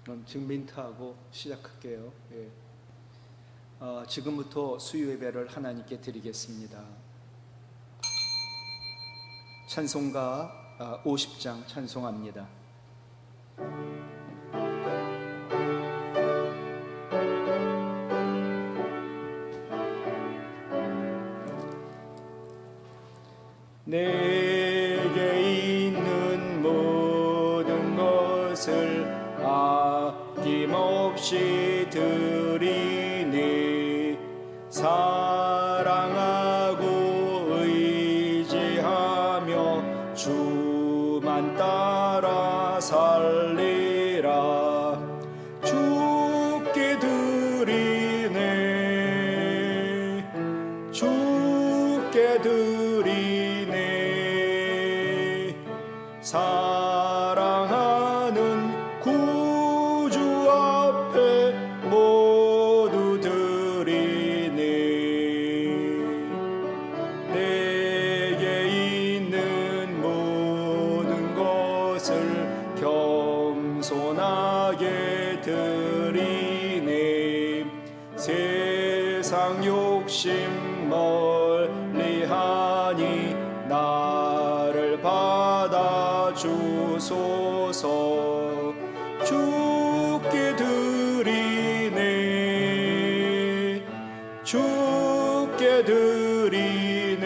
그럼 증민트하고 시작할게요. 예. 지금부터 수요 예배를 하나님께 드리겠습니다. 찬송가 50장 찬송합니다. 내게 있는 모든 것을 아낌없이 드리니 사랑하고 의지하며 주만 따라 살리라. 주께 드리네, 주께 드리네. 사랑하는 구주 앞에 모두 드리네. 내게 있는 모든 것을 겸손하게 드리네. 세상 욕심 멀리하니 나를 받아주소서. 주께 드리네, 주께 드리네.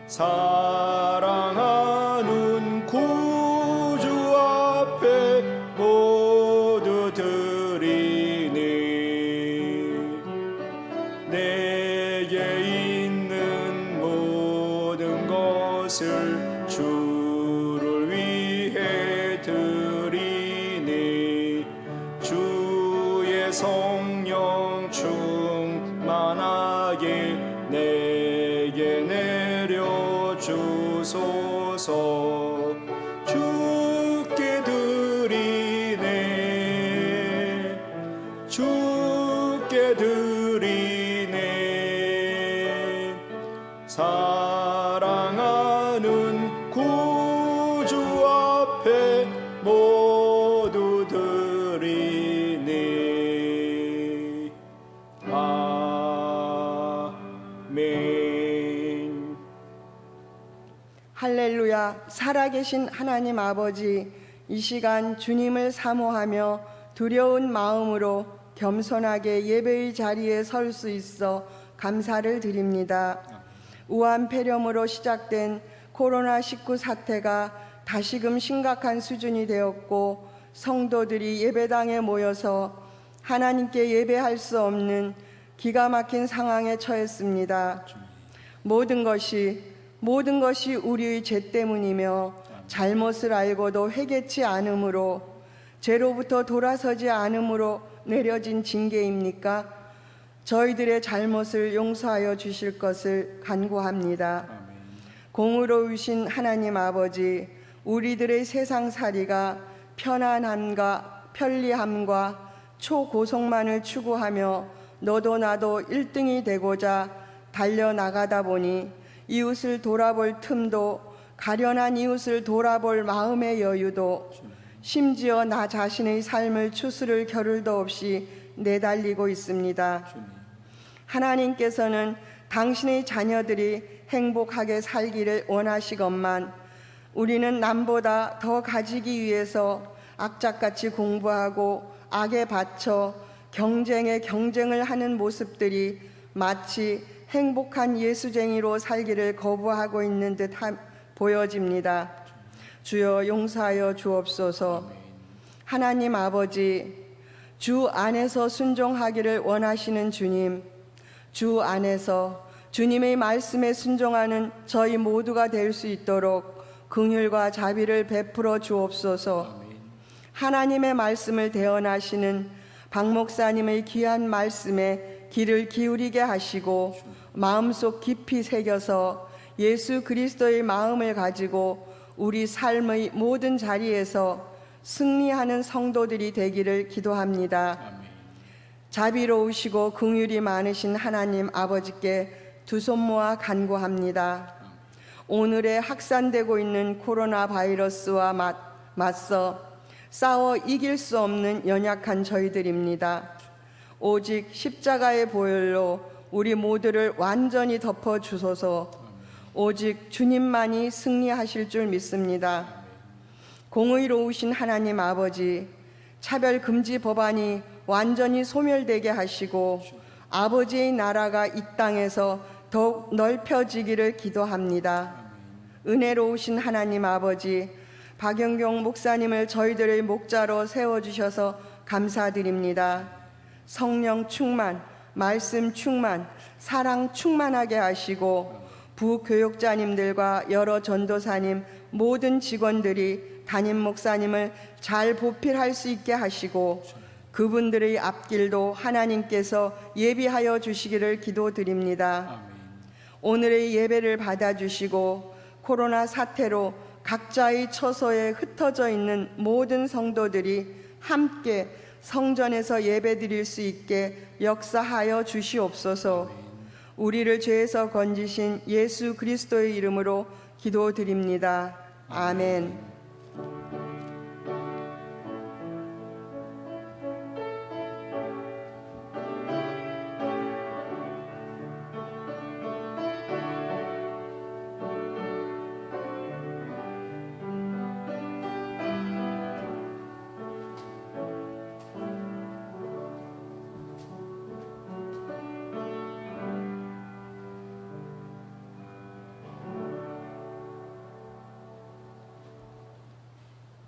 사랑하는 구주 앞에 모두 드리네. 내게 있는 모든 것을 주를 위해 드리네. 주의 성령 충만하게 내게 내려주소서. 주께 드리네, 주께 드리네. 사랑하는 구주 앞에 모두 드리네. 아멘. 할렐루야. 살아계신 하나님 아버지, 이 시간 주님을 사모하며 두려운 마음으로 겸손하게 예배의 자리에 설 수 있어 감사를 드립니다. 우한 폐렴으로 시작된 코로나19 사태가 다시금 심각한 수준이 되었고, 성도들이 예배당에 모여서 하나님께 예배할 수 없는 기가 막힌 상황에 처했습니다. 모든 것이 우리의 죄 때문이며 잘못을 알고도 회개치 않음으로, 죄로부터 돌아서지 않음으로 내려진 징계입니까? 저희들의 잘못을 용서하여 주실 것을 간구합니다. 공의로우신 하나님 아버지, 우리들의 세상살이가 편안함과 편리함과 초고속만을 추구하며 너도 나도 1등이 되고자 달려나가다 보니 이웃을 돌아볼 틈도, 가련한 이웃을 돌아볼 마음의 여유도, 심지어 나 자신의 삶을 추스를 겨를도 없이 내달리고 있습니다. 하나님께서는 당신의 자녀들이 행복하게 살기를 원하시건만 우리는 남보다 더 가지기 위해서 악착같이 공부하고 악에 받쳐 경쟁을 하는 모습들이 마치 행복한 예수쟁이로 살기를 거부하고 있는 듯 보여집니다. 주여 용서하여 주옵소서. 하나님 아버지, 주 안에서 순종하기를 원하시는 주님, 주 안에서 주님의 말씀에 순종하는 저희 모두가 될 수 있도록 긍휼과 자비를 베풀어 주옵소서. 하나님의 말씀을 대언하시는 박 목사님의 귀한 말씀에 귀를 기울이게 하시고 마음속 깊이 새겨서 예수 그리스도의 마음을 가지고 우리 삶의 모든 자리에서 승리하는 성도들이 되기를 기도합니다. 자비로우시고 긍휼이 많으신 하나님 아버지께 두 손 모아 간구합니다. 오늘의 확산되고 있는 코로나 바이러스와 맞서 싸워 이길 수 없는 연약한 저희들입니다. 오직 십자가의 보혈로 우리 모두를 완전히 덮어 주소서. 오직 주님만이 승리하실 줄 믿습니다. 공의로우신 하나님 아버지, 차별 금지 법안이 완전히 소멸되게 하시고 아버지의 나라가 이 땅에서 더욱 넓혀지기를 기도합니다. 은혜로우신 하나님 아버지, 박영경 목사님을 저희들의 목자로 세워주셔서 감사드립니다. 성령 충만, 말씀 충만, 사랑 충만하게 하시고 부교육자님들과 여러 전도사님, 모든 직원들이 담임 목사님을 잘 보필할 수 있게 하시고 그분들의 앞길도 하나님께서 예비하여 주시기를 기도드립니다. 오늘의 예배를 받아주시고 코로나 사태로 각자의 처소에 흩어져 있는 모든 성도들이 함께 성전에서 예배드릴 수 있게 역사하여 주시옵소서. 우리를 죄에서 건지신 예수 그리스도의 이름으로 기도드립니다. 아멘.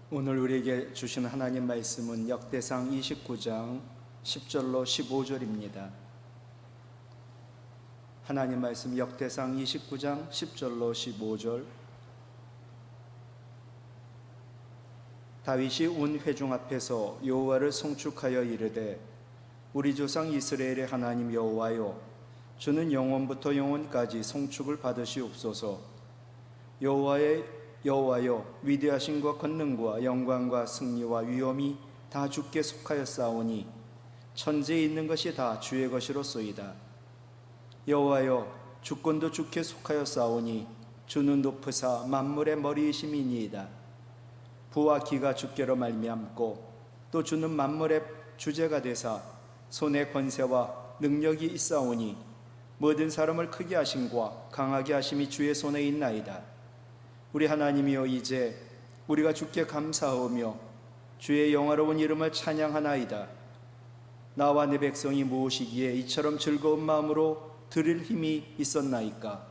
오늘 우리에게 주신 하나님 말씀은 역대상 29장 10절로 15절입니다. 하나님 말씀 역대상 29장 10절로 15절. 다윗이 온 회중 앞에서 여호와를 송축하여 이르되 우리 조상 이스라엘의 하나님 여호와여, 주는 영원부터 영원까지 송축을 받으시옵소서. 여호와여, 위대하신과 권능과 영광과 승리와 위엄이 다 주께 속하였사오니 천지에 있는 것이 다 주의 것이로소이다. 여호와여, 주권도 주께 속하였사오니 주는 높으사 만물의 머리이심이니이다. 부와 기가 주께로 말미암고 또 주는 만물의 주제가 되사 손에 권세와 능력이 있사오니 모든 사람을 크게 하심과 강하게 하심이 주의 손에 있나이다. 우리 하나님이여, 이제 우리가 주께 감사하오며 주의 영화로운 이름을 찬양하나이다. 나와 내 백성이 무엇이기에 이처럼 즐거운 마음으로 드릴 힘이 있었나이까.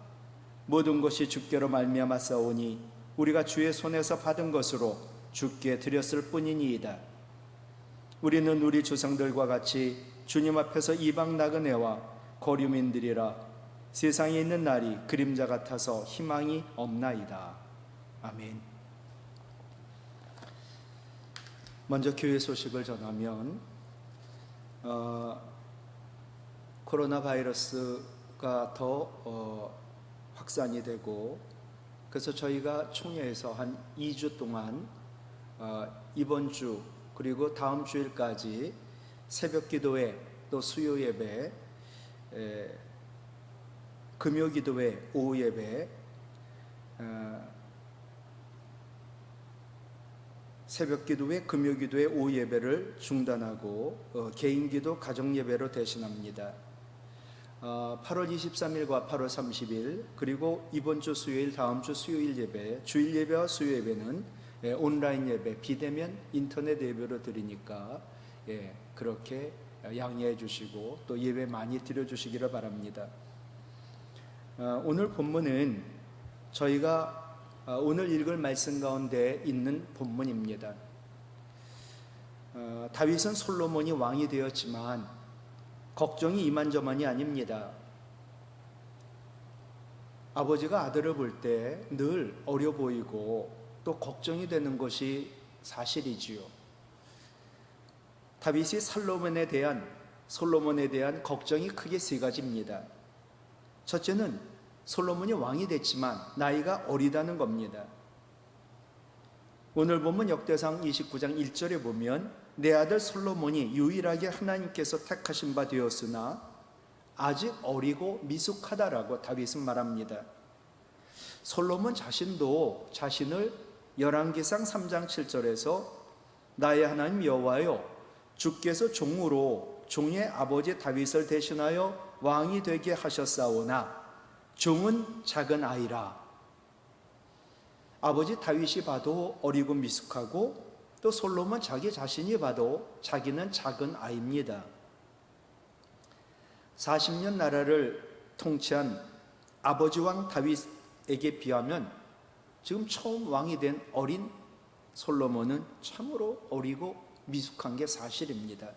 모든 것이 주께로 말미암았사오니 우리가 주의 손에서 받은 것으로 주께 드렸을 뿐이니이다. 우리는 우리 조상들과 같이 주님 앞에서 이방 나그네와 거류민들이라. 세상에 있는 날이 그림자 같아서 희망이 없나이다. 아멘. 먼저 교회 소식을 전하면 코로나 바이러스가 더 확산이 되고, 그래서 저희가 총회에서 한 2주 동안 이번 주 그리고 다음 주일까지 새벽 기도회 또 수요 예배, 금요 기도회, 오후 예배, 새벽 기도회, 금요 기도회, 오후 예배를 중단하고 개인 기도, 가정 예배로 대신합니다. 8월 23일과 8월 30일 그리고 이번 주 수요일, 다음 주 수요일 예배, 주일 예배와 수요 예배는 온라인 예배, 비대면 인터넷 예배로 드리니까 그렇게 양해해 주시고 또 예배 많이 드려 주시기를 바랍니다. 오늘 본문은 저희가 오늘 읽을 말씀 가운데 있는 본문입니다. 다윗은 솔로몬이 왕이 되었지만 걱정이 이만저만이 아닙니다. 아버지가 아들을 볼 때 늘 어려 보이고 또 걱정이 되는 것이 사실이지요. 다윗이 솔로몬에 대한 걱정이 크게 세 가지입니다. 첫째는 솔로몬이 왕이 됐지만 나이가 어리다는 겁니다. 오늘 보면 역대상 29장 1절에 보면 내 아들 솔로몬이 유일하게 하나님께서 택하신 바 되었으나 아직 어리고 미숙하다라고 다윗은 말합니다. 솔로몬 자신도 자신을 열왕기상 3장 7절에서 나의 하나님 여호와여, 주께서 종으로 종의 아버지 다윗을 대신하여 왕이 되게 하셨사오나 종은 작은 아이라. 아버지 다윗이 봐도 어리고 미숙하고 또 솔로몬 자기 자신이 봐도 자기는 작은 아이입니다. 40년 나라를 통치한 아버지 왕 다윗에게 비하면 지금 처음 왕이 된 어린 솔로몬은 참으로 어리고 미숙한 게 사실입니다.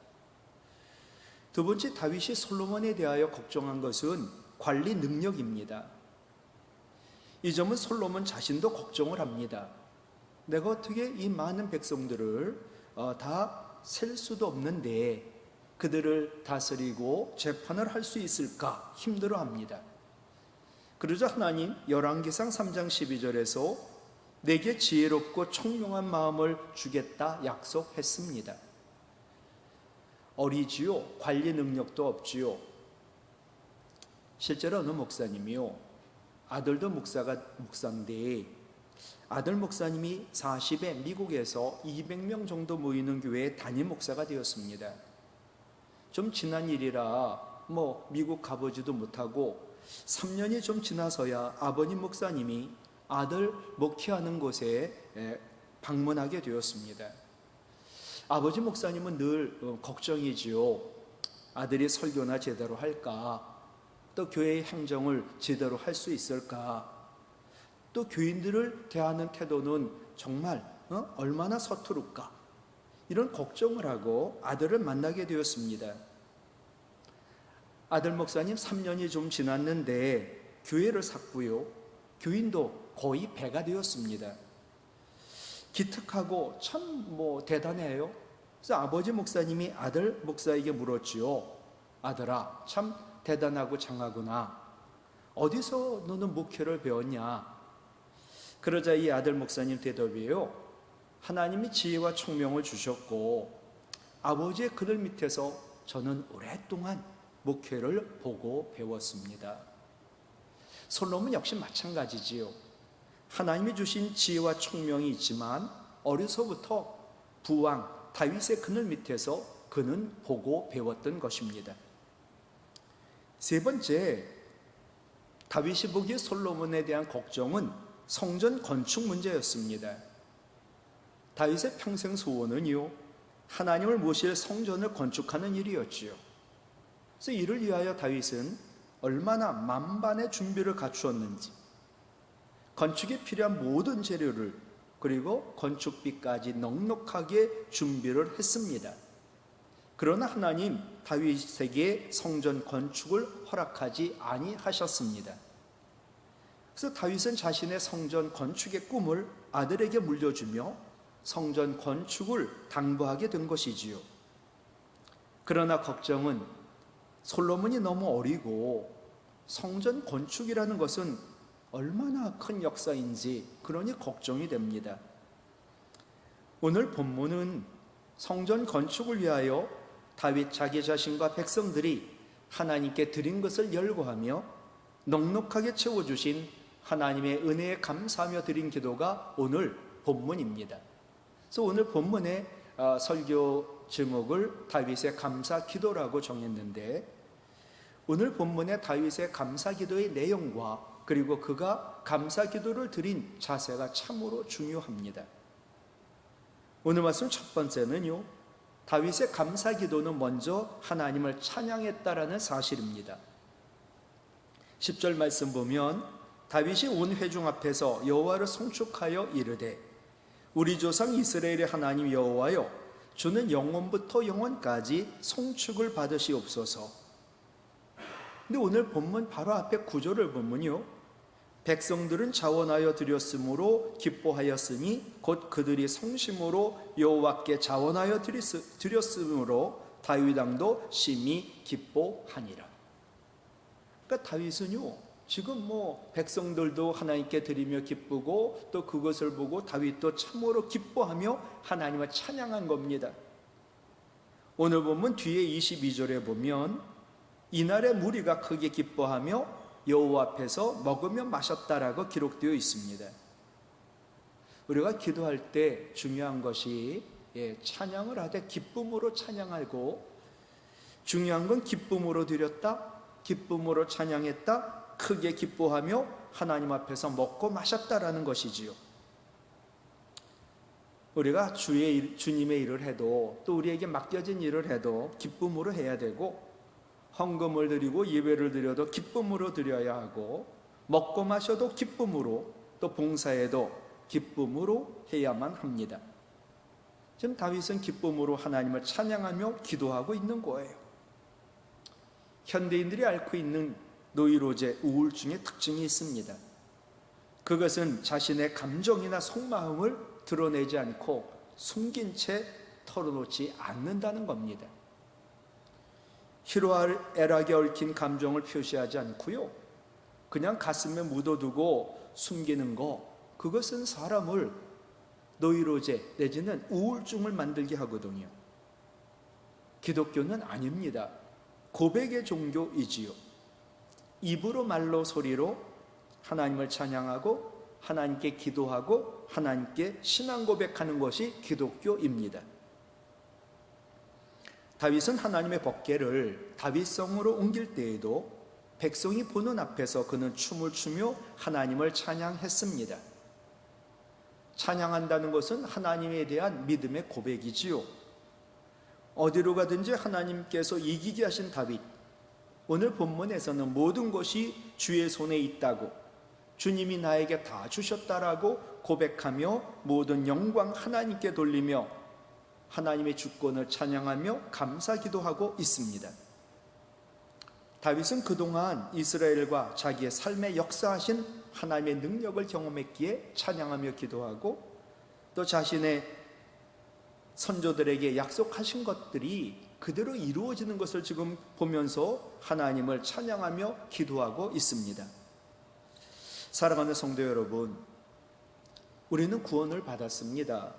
두 번째, 다윗이 솔로몬에 대하여 걱정한 것은 관리 능력입니다. 이 점은 솔로몬 자신도 걱정을 합니다. 내가 어떻게 이 많은 백성들을 다 셀 수도 없는데 그들을 다스리고 재판을 할 수 있을까 힘들어합니다. 그러자 하나님 열왕기상 3장 12절에서 내게 지혜롭고 총명한 마음을 주겠다 약속했습니다. 어리지요. 관리 능력도 없지요. 실제로 어느 목사님이요, 아들도 목사인데 아들 목사님이 40에 미국에서 200명 정도 모이는 교회의 담임 목사가 되었습니다. 좀 지난 일이라 미국 가보지도 못하고 3년이 좀 지나서야 아버님 목사님이 아들 목회하는 곳에 방문하게 되었습니다. 아버지 목사님은 늘 걱정이지요. 아들이 설교나 제대로 할까? 또 교회의 행정을 제대로 할 수 있을까? 또 교인들을 대하는 태도는 정말 얼마나 서투를까? 이런 걱정을 하고 아들을 만나게 되었습니다. 아들 목사님 3년이 좀 지났는데 교회를 샀고요. 교인도 거의 배가 되었습니다. 기특하고 참 대단해요. 그래서 아버지 목사님이 아들 목사에게 물었지요. 아들아, 참 대단하고 장하구나. 어디서 너는 목회를 배웠냐? 그러자 이 아들 목사님 대답이에요. 하나님이 지혜와 총명을 주셨고 아버지의 그늘 밑에서 저는 오랫동안 목회를 보고 배웠습니다. 솔로몬 역시 마찬가지지요. 하나님이 주신 지혜와 총명이 있지만 어려서부터 부왕 다윗의 그늘 밑에서 그는 보고 배웠던 것입니다. 세 번째, 다윗이 보기에 솔로몬에 대한 걱정은 성전 건축 문제였습니다. 다윗의 평생 소원은요, 하나님을 모실 성전을 건축하는 일이었지요. 그래서 이를 위하여 다윗은 얼마나 만반의 준비를 갖추었는지, 건축에 필요한 모든 재료를 그리고 건축비까지 넉넉하게 준비를 했습니다. 그러나 하나님 다윗에게 성전 건축을 허락하지 아니하셨습니다. 그래서 다윗은 자신의 성전 건축의 꿈을 아들에게 물려주며 성전 건축을 당부하게 된 것이지요. 그러나 걱정은 솔로몬이 너무 어리고 성전 건축이라는 것은 얼마나 큰 역사인지 그러니 걱정이 됩니다. 오늘 본문은 성전 건축을 위하여 다윗 자기 자신과 백성들이 하나님께 드린 것을 열거하며 넉넉하게 채워주신 하나님의 은혜에 감사하며 드린 기도가 오늘 본문입니다. 그래서 오늘 본문의 설교 제목을 다윗의 감사 기도라고 정했는데, 오늘 본문의 다윗의 감사 기도의 내용과 그리고 그가 감사 기도를 드린 자세가 참으로 중요합니다. 오늘 말씀 첫 번째는요, 다윗의 감사 기도는 먼저 하나님을 찬양했다라는 사실입니다. 10절 말씀 보면 다윗이 온 회중 앞에서 여호와를 송축하여 이르되 우리 조상 이스라엘의 하나님 여호와여, 주는 영원부터 영원까지 송축을 받으시옵소서. 근데 오늘 본문 바로 앞에 구절을 보면요, 백성들은 자원하여 드렸으므로 기뻐하였으니 곧 그들이 성심으로 여호와께 자원하여 드렸으므로 다윗 왕도 심히 기뻐하니라. 그러니까 다윗은요, 지금 백성들도 하나님께 드리며 기쁘고 또 그것을 보고 다윗도 참으로 기뻐하며 하나님을 찬양한 겁니다. 오늘 보면 뒤에 22절에 보면 이날에 무리가 크게 기뻐하며 여호와 앞에서 먹으며 마셨다라고 기록되어 있습니다. 우리가 기도할 때 중요한 것이 찬양을 하되 기쁨으로 찬양하고, 중요한 건 기쁨으로 드렸다, 기쁨으로 찬양했다, 크게 기뻐하며 하나님 앞에서 먹고 마셨다라는 것이지요. 우리가 주님의 일을 해도, 또 우리에게 맡겨진 일을 해도 기쁨으로 해야 되고, 헌금을 드리고 예배를 드려도 기쁨으로 드려야 하고, 먹고 마셔도 기쁨으로, 또 봉사해도 기쁨으로 해야만 합니다. 지금 다윗은 기쁨으로 하나님을 찬양하며 기도하고 있는 거예요. 현대인들이 앓고 있는 노이로제, 우울증의 특징이 있습니다. 그것은 자신의 감정이나 속마음을 드러내지 않고 숨긴 채 털어놓지 않는다는 겁니다. 희로애락에 얽힌 감정을 표시하지 않고요, 그냥 가슴에 묻어두고 숨기는 거, 그것은 사람을 노이로제 내지는 우울증을 만들게 하거든요. 기독교는 아닙니다. 고백의 종교이지요. 입으로, 말로, 소리로 하나님을 찬양하고 하나님께 기도하고 하나님께 신앙 고백하는 것이 기독교입니다. 다윗은 하나님의 법궤를 다윗성으로 옮길 때에도 백성이 보는 앞에서 그는 춤을 추며 하나님을 찬양했습니다. 찬양한다는 것은 하나님에 대한 믿음의 고백이지요. 어디로 가든지 하나님께서 이기게 하신 다윗, 오늘 본문에서는 모든 것이 주의 손에 있다고, 주님이 나에게 다 주셨다라고 고백하며 모든 영광 하나님께 돌리며 하나님의 주권을 찬양하며 감사기도하고 있습니다. 다윗은 그동안 이스라엘과 자기의 삶에 역사하신 하나님의 능력을 경험했기에 찬양하며 기도하고, 또 자신의 선조들에게 약속하신 것들이 그대로 이루어지는 것을 지금 보면서 하나님을 찬양하며 기도하고 있습니다. 사랑하는 성도 여러분, 우리는 구원을 받았습니다.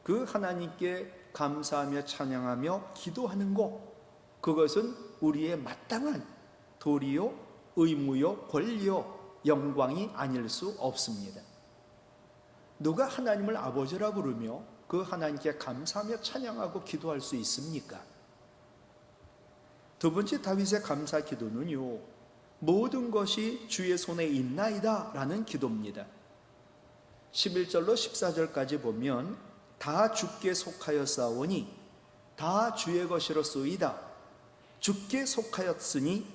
그 하나님께 감사하며 찬양하며 기도하는 것, 그것은 우리의 마땅한 도리요, 의무요, 권리요, 영광이 아닐 수 없습니다. 누가 하나님을 아버지라 부르며 그 하나님께 감사하며 찬양하고 기도할 수 있습니까? 두 번째 다윗의 감사 기도는요, 모든 것이 주의 손에 있나이다 라는 기도입니다. 11절로 14절까지 보면 다 주께 속하였사오니 다 주의 것이로소이다. 주께 속하였으니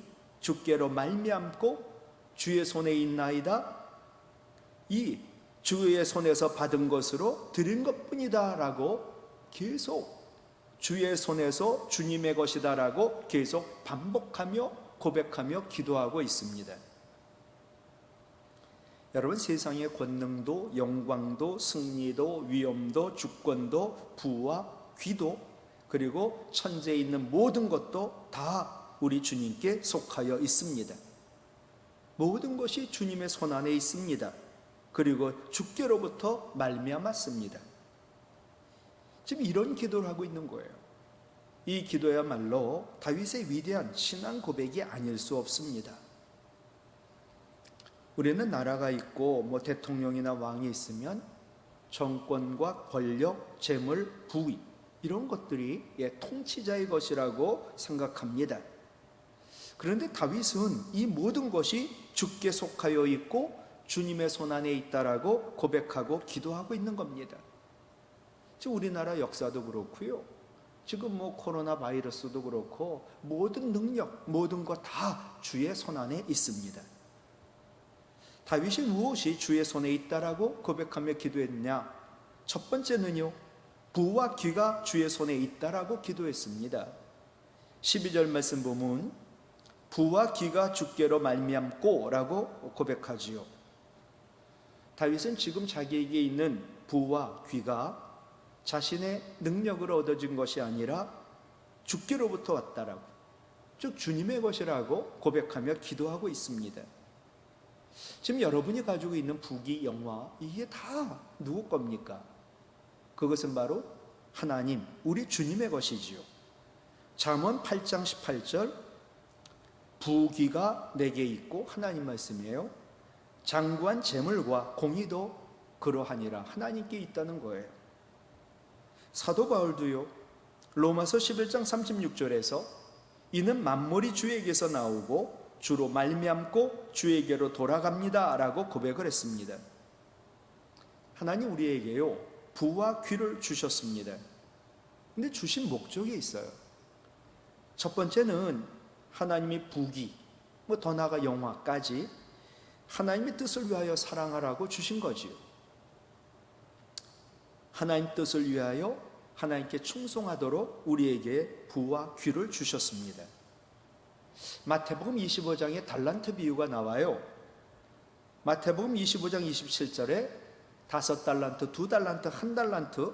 주께로 말미암고 주의 손에 있나이다. 이 주의 손에서 받은 것으로 드린 것뿐이다 라고 계속 주의 손에서 주님의 것이다 라고 계속 반복하며 고백하며 기도하고 있습니다. 여러분, 세상의 권능도 영광도 승리도 위엄도 주권도 부와 귀도 그리고 천지에 있는 모든 것도 다 우리 주님께 속하여 있습니다. 모든 것이 주님의 손 안에 있습니다. 그리고 주께로부터 말미암았습니다. 지금 이런 기도를 하고 있는 거예요. 이 기도야말로 다윗의 위대한 신앙 고백이 아닐 수 없습니다. 우리는 나라가 있고 대통령이나 왕이 있으면 정권과 권력, 재물, 부위 이런 것들이 통치자의 것이라고 생각합니다. 그런데 다윗은 이 모든 것이 주께 속하여 있고 주님의 손 안에 있다라고 고백하고 기도하고 있는 겁니다. 지금 우리나라 역사도 그렇고요. 지금 코로나 바이러스도 그렇고 모든 능력, 모든 것 다 주의 손 안에 있습니다. 다윗이 무엇이 주의 손에 있다라고 고백하며 기도했냐? 첫 번째는요, 부와 귀가 주의 손에 있다라고 기도했습니다. 12절 말씀 보면 부와 귀가 주께로 말미암고 라고 고백하지요. 다윗은 지금 자기에게 있는 부와 귀가 자신의 능력으로 얻어진 것이 아니라 주께로부터 왔다라고, 즉 주님의 것이라고 고백하며 기도하고 있습니다. 지금 여러분이 가지고 있는 부귀, 영화, 이게 다 누구 겁니까? 그것은 바로 하나님, 우리 주님의 것이지요. 잠언 8장 18절, 부귀가 내게 있고, 하나님 말씀이에요. 장구한 재물과 공의도 그러하니라, 하나님께 있다는 거예요. 사도 바울도요, 로마서 11장 36절에서 이는 만물이 주에게서 나오고 주로 말미암고 주에게로 돌아갑니다 라고 고백을 했습니다. 하나님 우리에게요, 부와 귀를 주셨습니다. 근데 주신 목적이 있어요. 첫 번째는 하나님이 부귀, 더 나아가 영화까지 하나님의 뜻을 위하여 사랑하라고 주신 거지요. 하나님 뜻을 위하여 하나님께 충성하도록 우리에게 부와 귀를 주셨습니다. 마태복음 25장에 달란트 비유가 나와요. 마태복음 25장 27절에 5달란트, 2달란트, 1달란트,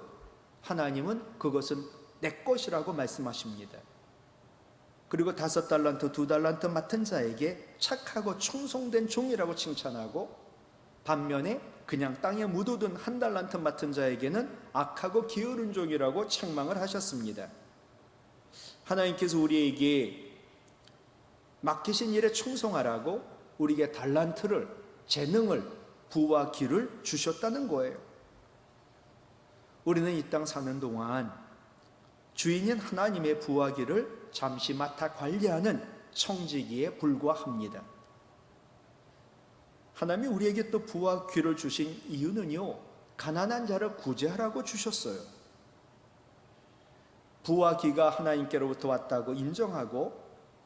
하나님은 그것은 내 것이라고 말씀하십니다. 그리고 5달란트, 2달란트 맡은 자에게 착하고 충성된 종이라고 칭찬하고, 반면에 그냥 땅에 묻어둔 1달란트 맡은 자에게는 악하고 게으른 종이라고 책망을 하셨습니다. 하나님께서 우리에게 맡기신 일에 충성하라고 우리에게 달란트를, 재능을, 부와 귀를 주셨다는 거예요. 우리는 이 땅 사는 동안 주인인 하나님의 부와 귀를 잠시 맡아 관리하는 청지기에 불과합니다. 하나님이 우리에게 또 부와 귀를 주신 이유는요, 가난한 자를 구제하라고 주셨어요. 부와 귀가 하나님께로부터 왔다고 인정하고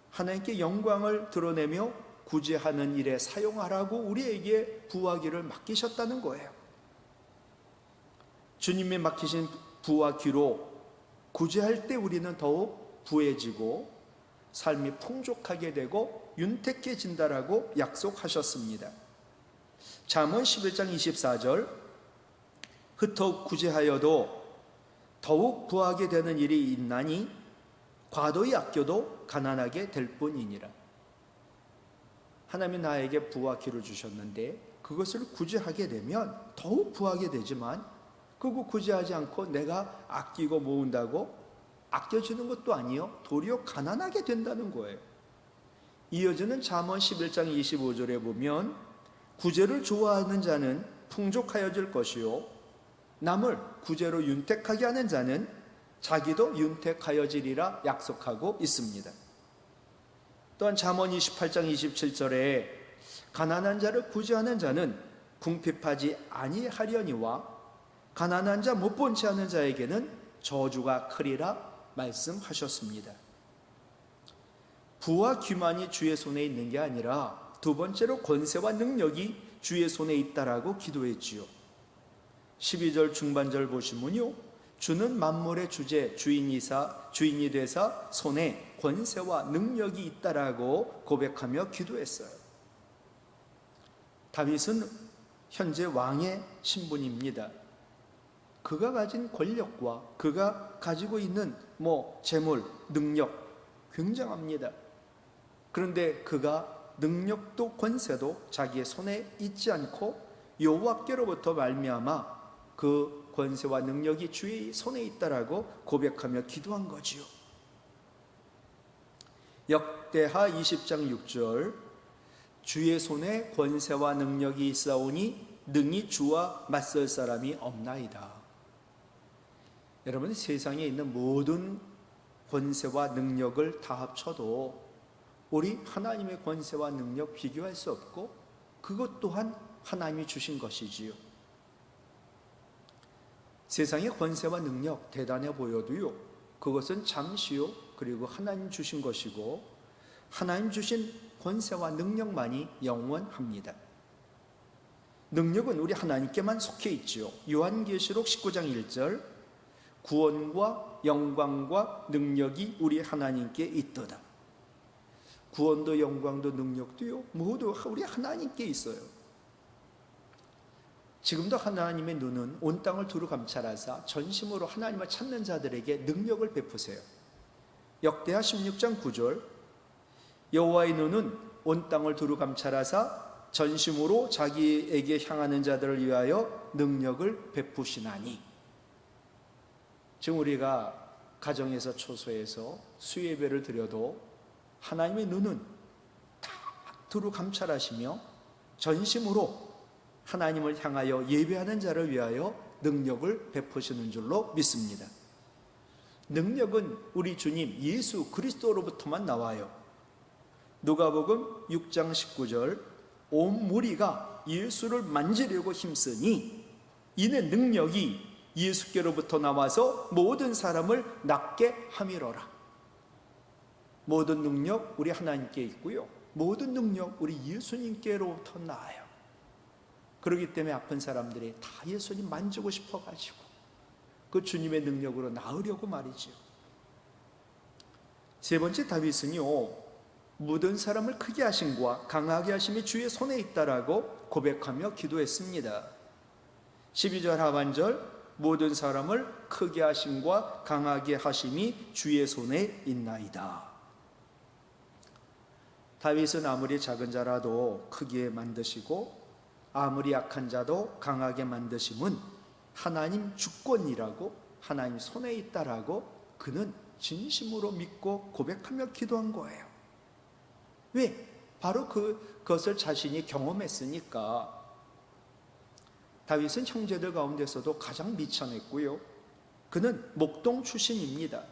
하나님께 영광을 드러내며 구제하는 일에 사용하라고 우리에게 부와 귀를 맡기셨다는 거예요. 주님이 맡기신 부와 귀로 구제할 때 우리는 더욱 부해지고 삶이 풍족하게 되고 윤택해진다라고 약속하셨습니다. 잠언 11장 24절, 흩어 구제하여도 더욱 부하게 되는 일이 있나니 과도히 아껴도 가난하게 될 뿐이니라. 하나님이 나에게 부와 귀를 주셨는데 그것을 구제하게 되면 더욱 부하게 되지만, 그거 구제하지 않고 내가 아끼고 모은다고 아껴지는 것도 아니요, 도리어 가난하게 된다는 거예요. 이어지는 잠언 11장 25절에 보면 구제를 좋아하는 자는 풍족하여질 것이요, 남을 구제로 윤택하게 하는 자는 자기도 윤택하여지리라 약속하고 있습니다. 또한 잠언 28장 27절에 가난한 자를 구제하는 자는 궁핍하지 아니하려니와 가난한 자 못 본 채 하는 자에게는 저주가 크리라 말씀하셨습니다. 부와 귀만이 주의 손에 있는 게 아니라 두 번째로 권세와 능력이 주의 손에 있다라고 기도했지요. 12절 중반절 보시면요, 주는 만물의 주제, 주인이 되사 손에 권세와 능력이 있다라고 고백하며 기도했어요. 다윗은 현재 왕의 신분입니다. 그가 가진 권력과 그가 가지고 있는 재물, 능력 굉장합니다. 그런데 그가 능력도 권세도 자기의 손에 있지 않고 여호와께로부터 말미암아 그 권세와 능력이 주의 손에 있다라고 고백하며 기도한 거지요. 역대하 20장 6절, 주의 손에 권세와 능력이 있사오니 능히 주와 맞설 사람이 없나이다. 여러분, 세상에 있는 모든 권세와 능력을 다 합쳐도 우리 하나님의 권세와 능력 비교할 수 없고, 그것 또한 하나님이 주신 것이지요. 세상의 권세와 능력 대단해 보여도요, 그것은 잠시요, 그리고 하나님 주신 것이고, 하나님 주신 권세와 능력만이 영원합니다. 능력은 우리 하나님께만 속해 있지요. 요한계시록 19장 1절, 구원과 영광과 능력이 우리 하나님께 있도다. 구원도 영광도 능력도요, 모두 우리 하나님께 있어요. 지금도 하나님의 눈은 온 땅을 두루 감찰하사 전심으로 하나님을 찾는 자들에게 능력을 베푸세요. 역대하 16장 9절, 여호와의 눈은 온 땅을 두루 감찰하사 전심으로 자기에게 향하는 자들을 위하여 능력을 베푸시나니. 지금 우리가 가정에서 초소해서 수예배를 드려도 하나님의 눈은 다 두루 감찰하시며 전심으로 하나님을 향하여 예배하는 자를 위하여 능력을 베푸시는 줄로 믿습니다. 능력은 우리 주님 예수 그리스도로부터만 나와요. 누가복음 6장 19절, 온 무리가 예수를 만지려고 힘쓰니 이는 능력이 예수께로부터 나와서 모든 사람을 낫게 함이로라. 모든 능력 우리 하나님께 있고요, 모든 능력 우리 예수님께로부터 나와요. 그렇기 때문에 아픈 사람들이 다 예수님 만지고 싶어가지고 그 주님의 능력으로 나으려고 말이죠. 세 번째, 다윗은요, 모든 사람을 크게 하심과 강하게 하심이 주의 손에 있다라고 고백하며 기도했습니다. 12절 하반절, 모든 사람을 크게 하심과 강하게 하심이 주의 손에 있나이다. 다윗은 아무리 작은 자라도 크게 만드시고 아무리 약한 자도 강하게 만드심은 하나님 주권이라고, 하나님 손에 있다라고 그는 진심으로 믿고 고백하며 기도한 거예요. 왜? 바로 그것을 자신이 경험했으니까. 다윗은 형제들 가운데서도 가장 미천했고요, 그는 목동 출신입니다.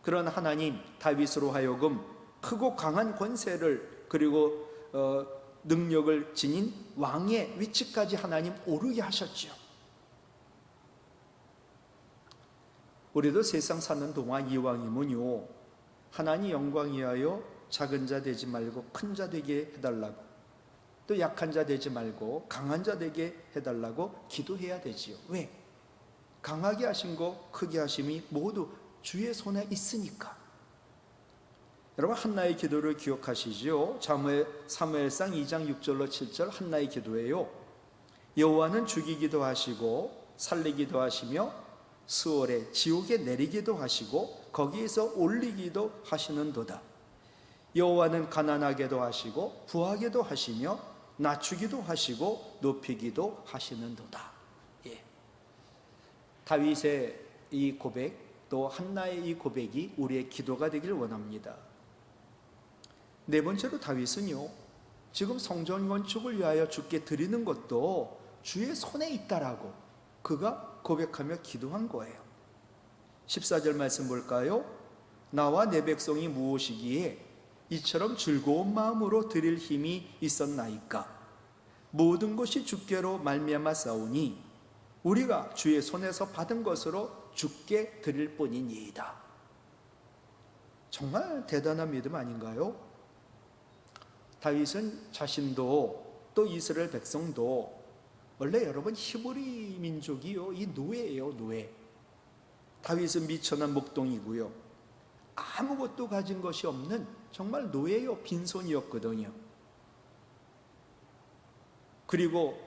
그런 하나님, 다윗으로 하여금 크고 강한 권세를 그리고 능력을 지닌 왕의 위치까지 하나님 오르게 하셨죠. 우리도 세상 사는 동안 이왕이면요, 하나님 영광 위하여 작은 자 되지 말고 큰 자 되게 해달라고, 또 약한 자 되지 말고 강한 자 되게 해달라고 기도해야 되지요. 왜? 강하게 하신 거, 크게 하심이 모두 주의 손에 있으니까. 여러분, 한나의 기도를 기억하시죠? 사무엘상 2장 6절로 7절 한나의 기도예요. 여호와는 죽이기도 하시고 살리기도 하시며 수월에 지옥에 내리기도 하시고 거기에서 올리기도 하시는도다. 여호와는 가난하게도 하시고 부하게도 하시며 낮추기도 하시고 높이기도 하시는도다. 예. 다윗의 이 고백, 또 한나의 이 고백이 우리의 기도가 되길 원합니다. 네 번째로, 다윗은요, 지금 성전 건축을 위하여 주께 드리는 것도 주의 손에 있다라고 그가 고백하며 기도한 거예요. 14절 말씀 볼까요? 나와 내 백성이 무엇이기에 이처럼 즐거운 마음으로 드릴 힘이 있었나이까? 모든 것이 주께로 말미암아 싸우니 우리가 주의 손에서 받은 것으로 주께 드릴 뿐이니이다. 정말 대단한 믿음 아닌가요? 다윗은 자신도 또 이스라엘 백성도, 원래 여러분 히브리 민족이요, 이 노예예요, 노예. 다윗은 미천한 목동이고요, 아무것도 가진 것이 없는 정말 노예요, 빈손이었거든요. 그리고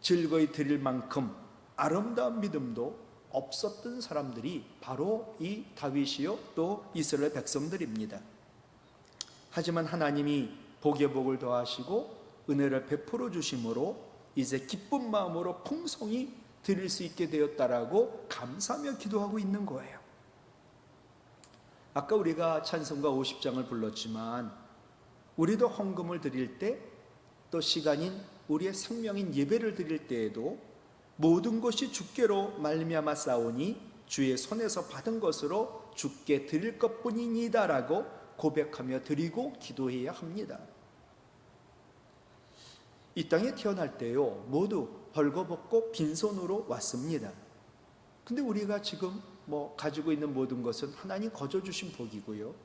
즐거이 드릴 만큼 아름다운 믿음도 없었던 사람들이 바로 이 다윗이요, 또 이스라엘 백성들입니다. 하지만 하나님이 복의 복을 더하시고 은혜를 베풀어 주심으로 이제 기쁜 마음으로 풍성히 드릴 수 있게 되었다라고 감사하며 기도하고 있는 거예요. 아까 우리가 찬송가 50장을 불렀지만 우리도 헌금을 드릴 때, 또 시간인 우리의 생명인 예배를 드릴 때에도 모든 것이 주께로 말미암아 싸우니 주의 손에서 받은 것으로 주께 드릴 것뿐이니다라고 고백하며 드리고 기도해야 합니다. 이 땅에 태어날 때요, 모두 벌거벗고 빈손으로 왔습니다. 근데 우리가 지금 가지고 있는 모든 것은 하나님 거저 주신 복이고요,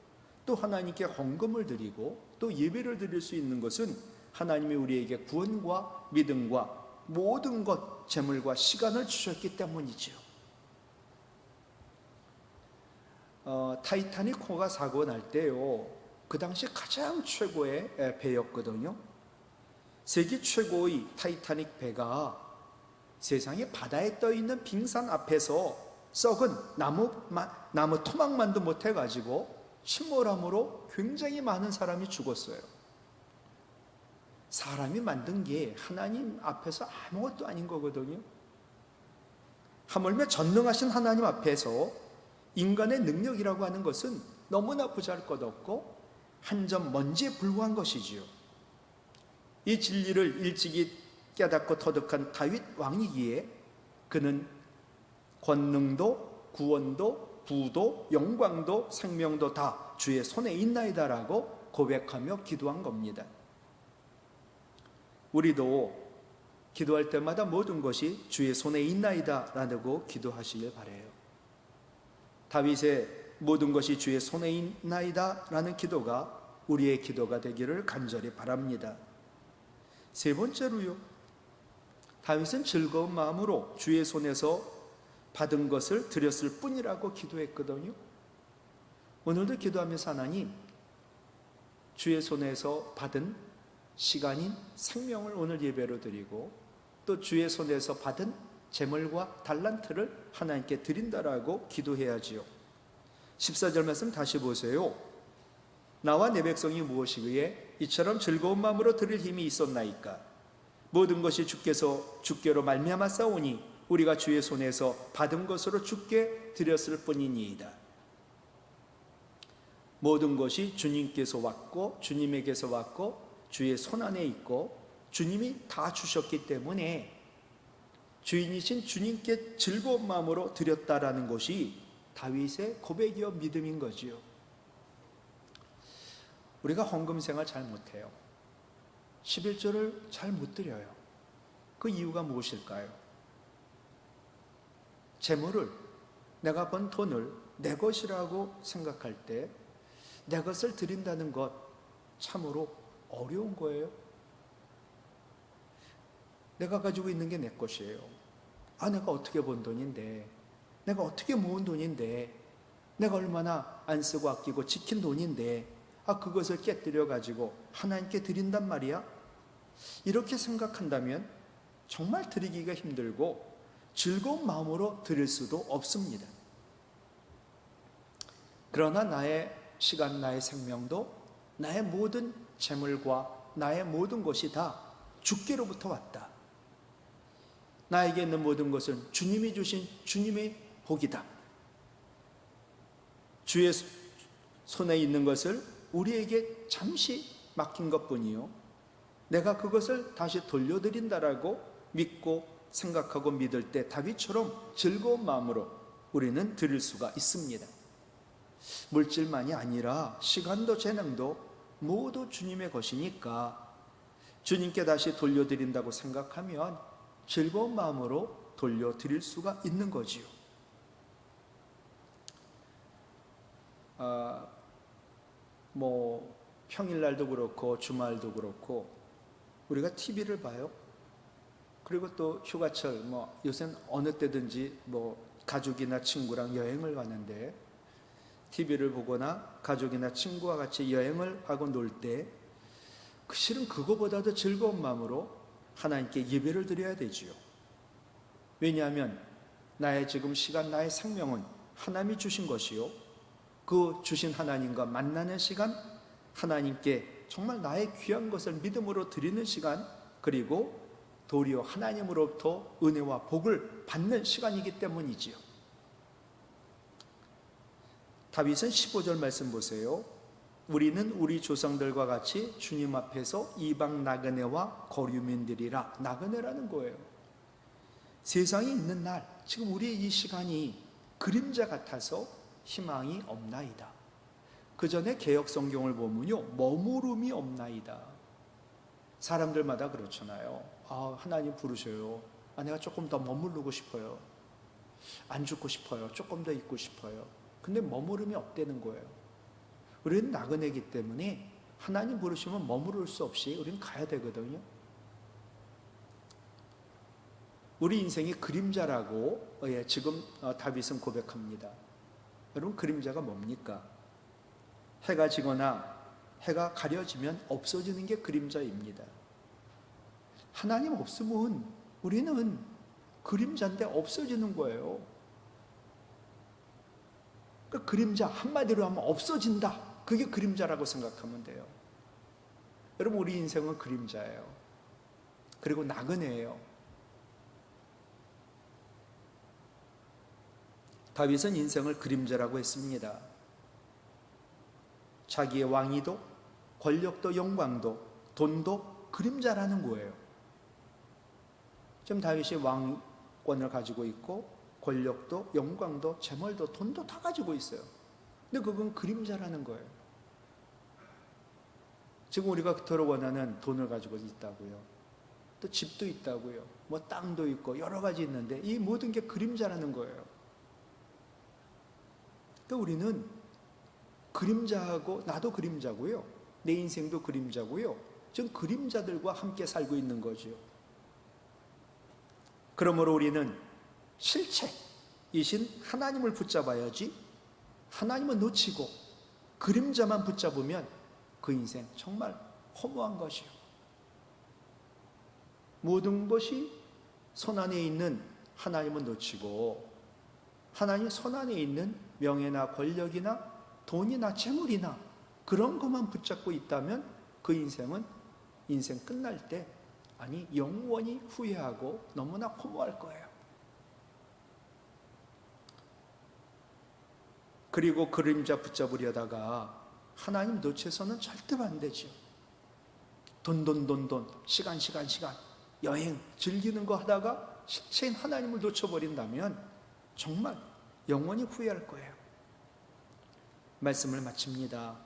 또 하나님께 헌금을 드리고 또 예배를 드릴 수 있는 것은 하나님이 우리에게 구원과 믿음과 모든 것, 재물과 시간을 주셨기 때문이죠. 타이타닉호가 사고 날 때요, 그 당시 가장 최고의 배였거든요. 세계 최고의 타이타닉 배가 세상에 바다에 떠있는 빙산 앞에서 썩은 나무 토막만도 못해가지고 침몰함으로 굉장히 많은 사람이 죽었어요. 사람이 만든 게 하나님 앞에서 아무것도 아닌 거거든요. 하물며 전능하신 하나님 앞에서 인간의 능력이라고 하는 것은 너무나 보잘것없고 한 점 먼지에 불과한 것이지요. 이 진리를 일찍이 깨닫고 터득한 다윗 왕이기에 그는 권능도 구원도 부도 영광도 생명도 다 주의 손에 있나이다라고 고백하며 기도한 겁니다. 우리도 기도할 때마다 모든 것이 주의 손에 있나이다라고 기도하시길 바라요. 다윗의 모든 것이 주의 손에 있나이다라는 기도가 우리의 기도가 되기를 간절히 바랍니다. 세 번째로요, 다윗은 즐거운 마음으로 주의 손에서 받은 것을 드렸을 뿐이라고 기도했거든요. 오늘도 기도하면서 하나님, 주의 손에서 받은 시간인 생명을 오늘 예배로 드리고 또 주의 손에서 받은 재물과 달란트를 하나님께 드린다라고 기도해야지요. 14절 말씀 다시 보세요. 나와 내 백성이 무엇이기에 이처럼 즐거운 마음으로 드릴 힘이 있었나이까? 모든 것이 주께로 말미암아 싸우니 우리가 주의 손에서 받은 것으로 주께 드렸을 뿐이니이다. 모든 것이 주님께서 왔고 주님에게서 왔고 주의 손 안에 있고 주님이 다 주셨기 때문에 주인이신 주님께 즐거운 마음으로 드렸다라는 것이 다윗의 고백이요 믿음인 거지요. 우리가 헌금 생활 잘 못해요. 11조를 잘 못 드려요. 그 이유가 무엇일까요? 재물을, 내가 번 돈을 내 것이라고 생각할 때 내 것을 드린다는 것 참으로 어려운 거예요. 내가 가지고 있는 게 내 것이에요. 내가 어떻게 번 돈인데, 내가 어떻게 모은 돈인데, 내가 얼마나 안 쓰고 아끼고 지킨 돈인데 그것을 깨뜨려 가지고 하나님께 드린단 말이야? 이렇게 생각한다면 정말 드리기가 힘들고 즐거운 마음으로 드릴 수도 없습니다. 그러나 나의 시간, 나의 생명도, 나의 모든 재물과 나의 모든 것이 다 주께로부터 왔다. 나에게 있는 모든 것은 주님이 주신 주님의 복이다. 주의 손에 있는 것을 우리에게 잠시 맡긴 것뿐이요, 내가 그것을 다시 돌려드린다라고 믿고 생각하고 믿을 때 다윗처럼 즐거운 마음으로 우리는 드릴 수가 있습니다. 물질만이 아니라 시간도 재능도 모두 주님의 것이니까 주님께 다시 돌려드린다고 생각하면 즐거운 마음으로 돌려드릴 수가 있는 거지요. 평일날도 그렇고 주말도 그렇고 우리가 TV를 봐요. 그리고 또 휴가철 요새는 어느 때든지 가족이나 친구랑 여행을 가는데 TV를 보거나 가족이나 친구와 같이 여행을 하고 놀 때 실은 그거보다도 즐거운 마음으로 하나님께 예배를 드려야 되지요. 왜냐하면 나의 지금 시간, 나의 생명은 하나님이 주신 것이요, 그 주신 하나님과 만나는 시간, 하나님께 정말 나의 귀한 것을 믿음으로 드리는 시간, 그리고 도리어 하나님으로부터 은혜와 복을 받는 시간이기 때문이지요. 다윗은 15절 말씀 보세요. 우리는 우리 조상들과 같이 주님 앞에서 이방 나그네와 거류민들이라. 나그네라는 거예요. 세상에 있는 날, 지금 우리의 이 시간이 그림자 같아서 희망이 없나이다. 그 전에 개역 성경을 보면요, 머무름이 없나이다. 사람들마다 그렇잖아요. 하나님 부르셔요. 내가 조금 더 머무르고 싶어요. 안 죽고 싶어요. 조금 더 있고 싶어요. 근데 머무름이 없다는 거예요. 우리는 나그네이기 때문에 하나님 부르시면 머무를 수 없이 우리는 가야 되거든요. 우리 인생이 그림자라고 지금 다윗은 고백합니다. 여러분, 그림자가 뭡니까? 해가 지거나 해가 가려지면 없어지는 게 그림자입니다. 하나님 없으면 우리는 그림자인데 없어지는 거예요. 그 그림자 한마디로 하면 없어진다. 그게 그림자라고 생각하면 돼요. 여러분, 우리 인생은 그림자예요. 그리고 나그네예요. 다윗은 인생을 그림자라고 했습니다. 자기의 왕위도, 권력도, 영광도, 돈도 그림자라는 거예요. 지금 다윗이 왕권을 가지고 있고 권력도 영광도 재물도 돈도 다 가지고 있어요. 근데 그건 그림자라는 거예요. 지금 우리가 그토록 원하는 돈을 가지고 있다고요. 또 집도 있다고요. 뭐 땅도 있고 여러 가지 있는데 이 모든 게 그림자라는 거예요. 또 우리는 그림자하고 나도 그림자고요. 내 인생도 그림자고요. 지금 그림자들과 함께 살고 있는 거죠. 그러므로 우리는 실체이신 하나님을 붙잡아야지 하나님은 놓치고 그림자만 붙잡으면 그 인생 정말 허무한 것이요. 모든 것이 손안에 있는 하나님은 놓치고 하나님 손안에 있는 명예나 권력이나 돈이나 재물이나 그런 것만 붙잡고 있다면 그 인생은 인생 끝날 때 아니 영원히 후회하고 너무나 허무할 거예요. 그리고 그림자 붙잡으려다가 하나님 놓쳐서는 절대 안 되죠. 돈, 시간, 여행, 즐기는 거 하다가 실체인 하나님을 놓쳐버린다면 정말 영원히 후회할 거예요. 말씀을 마칩니다.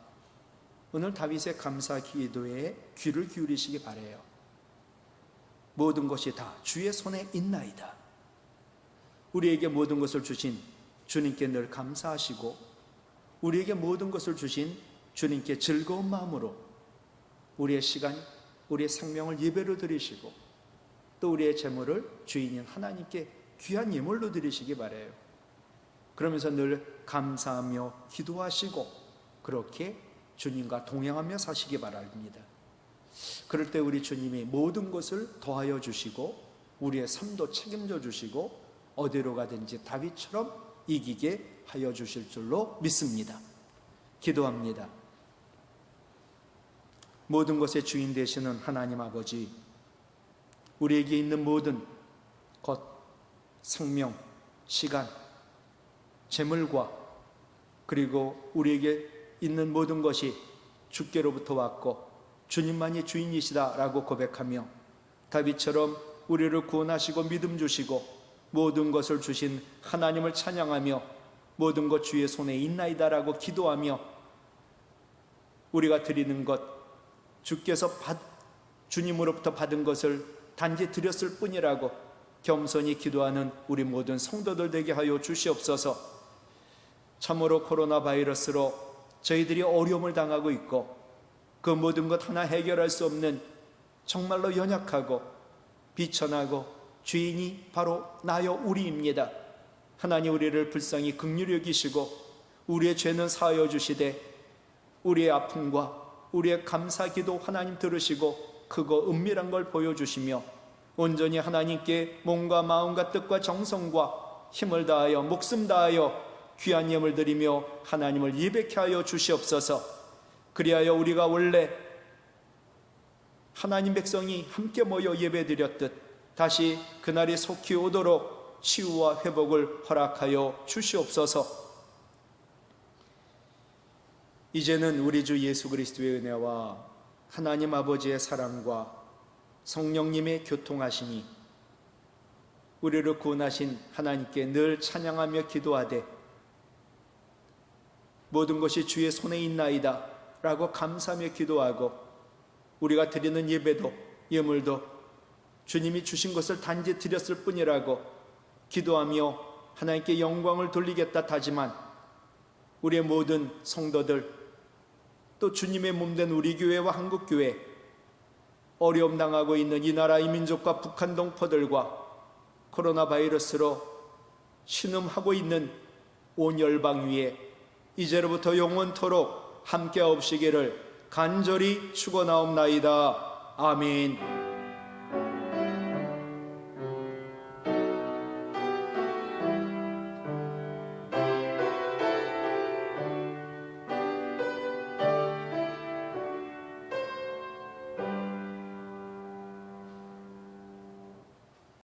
오늘 다윗의 감사 기도에 귀를 기울이시기 바라요. 모든 것이 다 주의 손에 있나이다. 우리에게 모든 것을 주신 주님께 늘 감사하시고 우리에게 모든 것을 주신 주님께 즐거운 마음으로 우리의 시간, 우리의 생명을 예배로 드리시고 또 우리의 재물을 주인인 하나님께 귀한 예물로 드리시기 바라요. 그러면서 늘 감사하며 기도하시고 그렇게 주님과 동행하며 사시기 바랍니다. 그럴 때 우리 주님이 모든 것을 더하여 주시고 우리의 삶도 책임져 주시고 어디로 가든지 다윗처럼 이기게 하여 주실 줄로 믿습니다. 기도합니다. 모든 것의 주인 되시는 하나님 아버지, 우리에게 있는 모든 것, 생명, 시간, 재물과 그리고 우리에게 있는 모든 것이 주께로부터 왔고 주님만이 주인이시다라고 고백하며 다윗처럼 우리를 구원하시고 믿음 주시고 모든 것을 주신 하나님을 찬양하며 모든 것 주의 손에 있나이다라고 기도하며 우리가 드리는 것 주께서 주님으로부터 받은 것을 단지 드렸을 뿐이라고 겸손히 기도하는 우리 모든 성도들 되게 하여 주시옵소서. 참으로 코로나 바이러스로 저희들이 어려움을 당하고 있고 그 모든 것 하나 해결할 수 없는 정말로 연약하고 비천하고 주인이 바로 나요 우리입니다. 하나님 우리를 불쌍히 긍휼히 여기시고 우리의 죄는 사하여 주시되 우리의 아픔과 우리의 감사기도 하나님 들으시고 크고 은밀한 걸 보여주시며 온전히 하나님께 몸과 마음과 뜻과 정성과 힘을 다하여 목숨 다하여 귀한 예물 드리며 하나님을 예배케 하여 주시옵소서. 그리하여 우리가 원래 하나님 백성이 함께 모여 예배드렸듯 다시 그날이 속히 오도록 치유와 회복을 허락하여 주시옵소서. 이제는 우리 주 예수 그리스도의 은혜와 하나님 아버지의 사랑과 성령님의 교통하심이 우리를 구원하신 하나님께 늘 찬양하며 기도하되 모든 것이 주의 손에 있나이다 라고 감사하며 기도하고 우리가 드리는 예배도 예물도 주님이 주신 것을 단지 드렸을 뿐이라고 기도하며 하나님께 영광을 돌리겠다 다짐한 우리의 모든 성도들 또 주님의 몸된 우리 교회와 한국교회 어려움 당하고 있는 이 나라 이 민족과 북한 동포들과 코로나 바이러스로 신음하고 있는 온 열방 위에 이제로부터 영원토록 함께 없으기를 간절히 축원하옵나이다. 아멘.